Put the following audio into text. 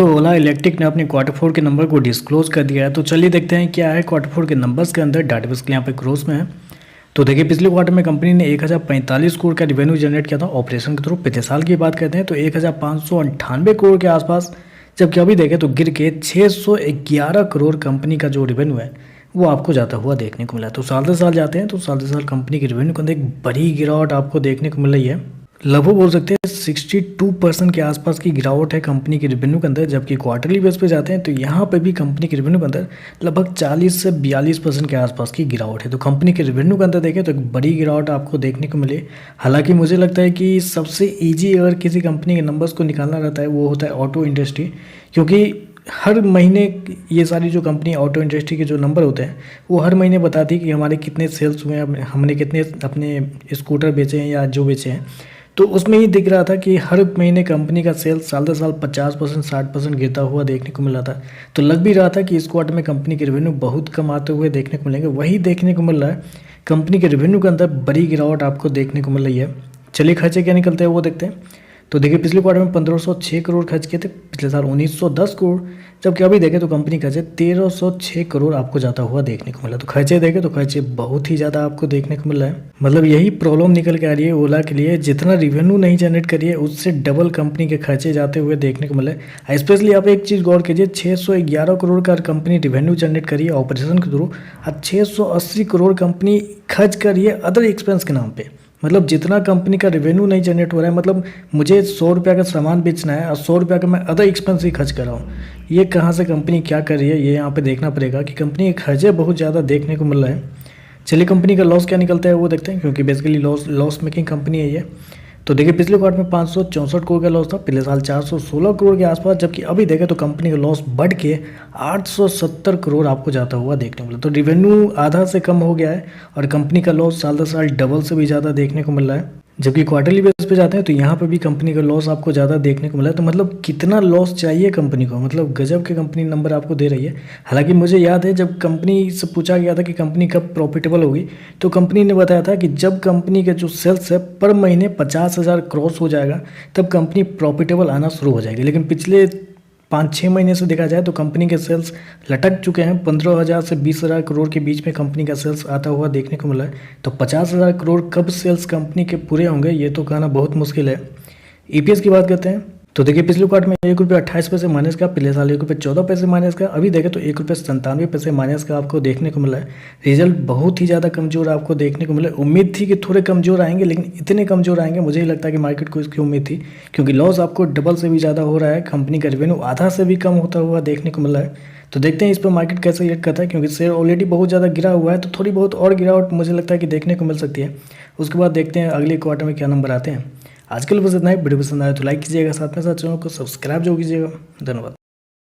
दोस्तों ओला इलेक्ट्रिक ने अपने क्वार्टर फोर के नंबर को डिस्क्लोज कर दिया है। तो चलिए देखते हैं क्या है क्वार्टर फोर के नंबर्स के अंदर। डाटाबेस के लिए यहाँ पे क्रॉस में है। तो देखिए पिछले क्वार्टर में कंपनी ने 1045 करोड़ का रेवेन्यू जनरेट किया था ऑपरेशन के थ्रू। पिछले साल की बात करते हैं तो 1598 करोड़ के आसपास, जबकि अभी देखें तो गिर के 611 करोड़ कंपनी का जो रेवेन्यू है वो आपको जाता हुआ देखने को मिला। तो साल से साल जाते हैं तो साल से साल कंपनी के रेवेन्यू के अंदर एक बड़ी गिरावट आपको देखने को मिल रही है। लगभग बोल सकते हैं 62% के आसपास की गिरावट है कंपनी के रेवेन्यू के अंदर। जबकि क्वार्टरली बेस पे जाते हैं तो यहाँ पे भी कंपनी के रेवेन्यू के अंदर लगभग 40 से 42% के आसपास की गिरावट है। तो कंपनी के रेवेन्यू के अंदर देखें तो एक बड़ी गिरावट आपको देखने को मिली। हालांकि मुझे लगता है कि सबसे ईजी अगर किसी कंपनी के नंबर्स को निकालना रहता है वो होता है ऑटो इंडस्ट्री, क्योंकि हर महीने ये सारी जो कंपनी ऑटो इंडस्ट्री के जो नंबर होते हैं वो हर महीने बताती है कि हमारे कितने सेल्स हुए हैं, हमने कितने अपने स्कूटर बेचे हैं या जो बेचे हैं। तो उसमें ही दिख रहा था कि हर महीने कंपनी का सेल्स साल दर साल 50% 60% गिरता हुआ देखने को मिल रहा था। तो लग भी रहा था कि इस क्वार्टर में कंपनी के रेवेन्यू बहुत कम आते हुए देखने को मिलेंगे। वही देखने को मिल रहा है, कंपनी के रेवेन्यू के अंदर बड़ी गिरावट आपको देखने को मिल रही है। चलिए खर्चे क्या निकलते हैं वो देखते हैं। तो देखिए पिछले क्वार्टर में 1506 करोड़ खर्च किए थे, पिछले साल 1910 करोड़, जबकि अभी देखें तो कंपनी खर्चे 1306 करोड़ आपको जाता हुआ देखने को मिला। तो खर्चे देखें तो खर्चे बहुत ही ज़्यादा आपको देखने को मिल रहा है। मतलब यही प्रॉब्लम निकल के आ रही है ओला के लिए, जितना रिवेन्यू नहीं जनरेट करिए उससे डबल कंपनी के खर्चे जाते हुए देखने को मिले। स्पेशली आप एक चीज़ गौर कीजिए, 611 करोड़ का कंपनी रिवेन्यू जनरेट करिए ऑपरेशन के थ्रू और 680 करोड़ कंपनी खर्च करिए अदर एक्सपेंस के नाम पे। मतलब जितना कंपनी का रेवेन्यू नहीं जनरेट हो रहा है, मतलब मुझे 100 रुपये का सामान बेचना है और 100 रुपये का मैं अदर एक्सपेंस ही खर्च कर रहा हूँ। ये कहाँ से कंपनी क्या कर रही है, ये यहाँ पे देखना पड़ेगा कि कंपनी के खर्चे बहुत ज़्यादा देखने को मिल रहा है। चलिए कंपनी का लॉस क्या निकलता है वो देखते हैं, क्योंकि बेसिकली लॉस मेकिंग कंपनी है ये। तो देखिए पिछले क्वार्टर में 564 करोड़ का लॉस था, पिछले साल 416 करोड़ के आसपास, जबकि अभी देखें तो कंपनी का लॉस बढ़ के 870 करोड़ आपको जाता हुआ देखने को मिला। तो रिवेन्यू आधा से कम हो गया है और कंपनी का लॉस साल दर साल डबल से भी ज़्यादा देखने को मिल रहा है। जबकि क्वार्टरली बेस पे जाते हैं तो यहाँ पे भी कंपनी का लॉस आपको ज़्यादा देखने को मिला है। तो मतलब कितना लॉस चाहिए कंपनी को, मतलब गजब के कंपनी नंबर आपको दे रही है। हालांकि मुझे याद है जब कंपनी से पूछा गया था कि कंपनी कब प्रॉफिटेबल होगी, तो कंपनी ने बताया था कि जब कंपनी के जो सेल्स है पर महीने 50,000 क्रॉस हो जाएगा तब कंपनी प्रॉफिटेबल आना शुरू हो जाएगी। लेकिन पिछले 5-6 महीने से देखा जाए तो कंपनी के सेल्स लटक चुके हैं। 15,000 से 20,000 करोड़ के बीच में कंपनी का सेल्स आता हुआ देखने को मिला है। तो 50,000 करोड़ कब सेल्स कंपनी के पूरे होंगे ये तो कहना बहुत मुश्किल है। ईपीएस की बात करते हैं तो देखिए पिछले क्वार्टर में ₹1.28 माइनस का, पिछले साल ₹1.14 माइनस का, अभी देखें तो ₹1.97 माइनस का आपको देखने को मिला है। रिजल्ट बहुत ही ज़्यादा कमज़ोर आपको देखने को मिला। उम्मीद थी कि थोड़े कमज़ोर आएंगे, लेकिन इतने कमज़ोर आएंगे मुझे ही लगता है कि मार्केट को इसकी उम्मीद थी, क्योंकि लॉस आपको डबल से भी ज़्यादा हो रहा है, कंपनी का रेवेन्यू आधा से भी कम होता हुआ देखने को मिला है। तो देखते हैं इस पर मार्केट कैसे रिएक्ट करता है, क्योंकि शेयर ऑलरेडी बहुत ज़्यादा गिरा हुआ है। तो थोड़ी बहुत और गिरावट मुझे लगता है कि देखने को मिल सकती है। उसके बाद देखते हैं अगले क्वार्टर में क्या नंबर आते हैं। आजकल बस इतना ही। वीडियो पसंद आए तो लाइक कीजिएगा, साथ में साथ चैनल को सब्सक्राइब जरूर कीजिएगा। धन्यवाद।